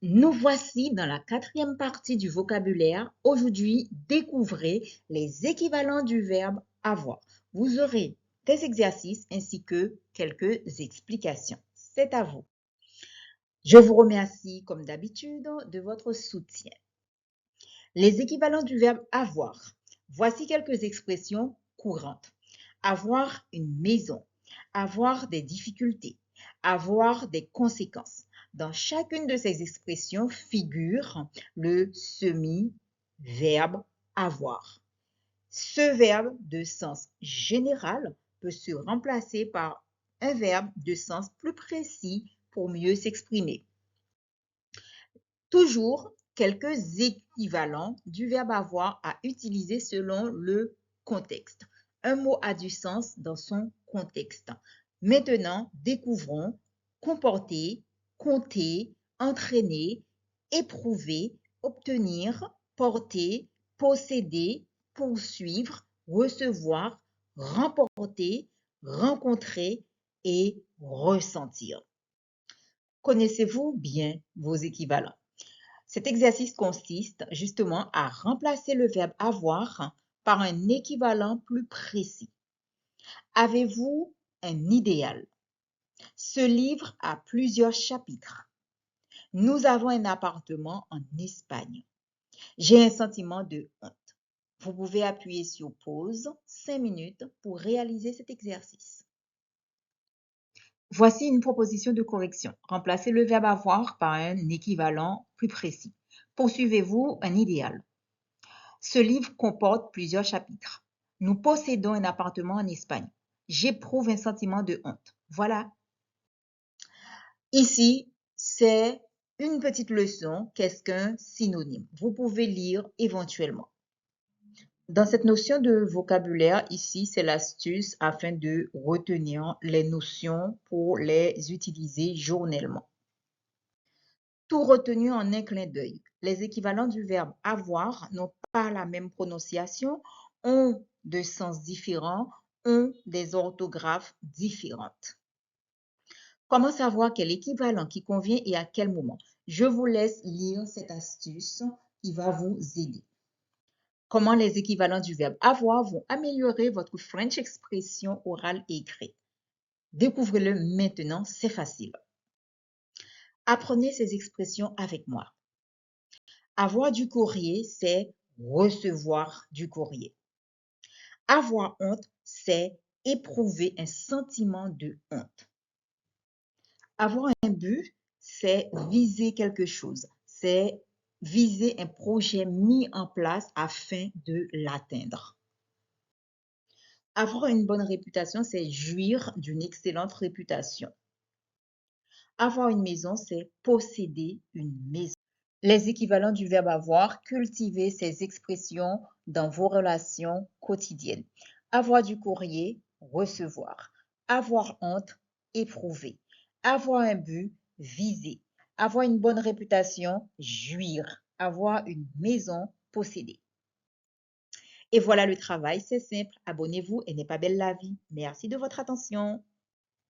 Nous voici dans la quatrième partie du vocabulaire. Aujourd'hui, découvrez les équivalents du verbe avoir. Vous aurez des exercices ainsi que quelques explications. C'est à vous. Je vous remercie comme d'habitude de votre soutien. Les équivalents du verbe avoir. Voici quelques expressions courantes. Avoir une maison, avoir des difficultés, avoir des conséquences. Dans chacune de ces expressions figure le semi-verbe avoir. Ce verbe de sens général peut se remplacer par un verbe de sens plus précis pour mieux s'exprimer. Toujours quelques équivalents du verbe avoir à utiliser selon le contexte. Un mot a du sens dans son contexte. Maintenant, découvrons comporter, compter, entraîner, éprouver, obtenir, porter, posséder, poursuivre, recevoir, remporter, rencontrer et ressentir. Connaissez-vous bien vos équivalents? Cet exercice consiste justement à remplacer le verbe avoir par un équivalent plus précis. Avez-vous un idéal? Ce livre a plusieurs chapitres. Nous avons un appartement en Espagne. J'ai un sentiment de honte. Vous pouvez appuyer sur pause 5 minutes pour réaliser cet exercice. Voici une proposition de correction. Remplacez le verbe avoir par un équivalent plus précis. Poursuivez-vous un idéal? Ce livre comporte plusieurs chapitres. Nous possédons un appartement en Espagne. J'éprouve un sentiment de honte. Voilà. Ici, c'est une petite leçon. Qu'est-ce qu'un synonyme? Vous pouvez lire éventuellement. Dans cette notion de vocabulaire, ici, c'est l'astuce afin de retenir les notions pour les utiliser journellement. Tout retenu en un clin d'œil. Les équivalents du verbe avoir n'ont pas la même prononciation, ont de sens différents, ont des orthographes différentes. Comment savoir quel équivalent qui convient et à quel moment? Je vous laisse lire cette astuce qui va vous aider. Comment les équivalents du verbe avoir vont améliorer votre French expression orale et écrite. Découvrez-le maintenant, c'est facile. Apprenez ces expressions avec moi. Avoir du courrier, c'est recevoir du courrier. Avoir honte, c'est éprouver un sentiment de honte. Avoir un but, c'est viser quelque chose, c'est viser un projet mis en place afin de l'atteindre. Avoir une bonne réputation, c'est jouir d'une excellente réputation. Avoir une maison, c'est posséder une maison. Les équivalents du verbe avoir, cultivez ces expressions dans vos relations quotidiennes. Avoir du courrier, recevoir. Avoir honte, éprouver. Avoir un but, viser. Avoir une bonne réputation, jouir. Avoir une maison, posséder. Et voilà le travail, c'est simple. Abonnez-vous et n'est pas belle la vie. Merci de votre attention.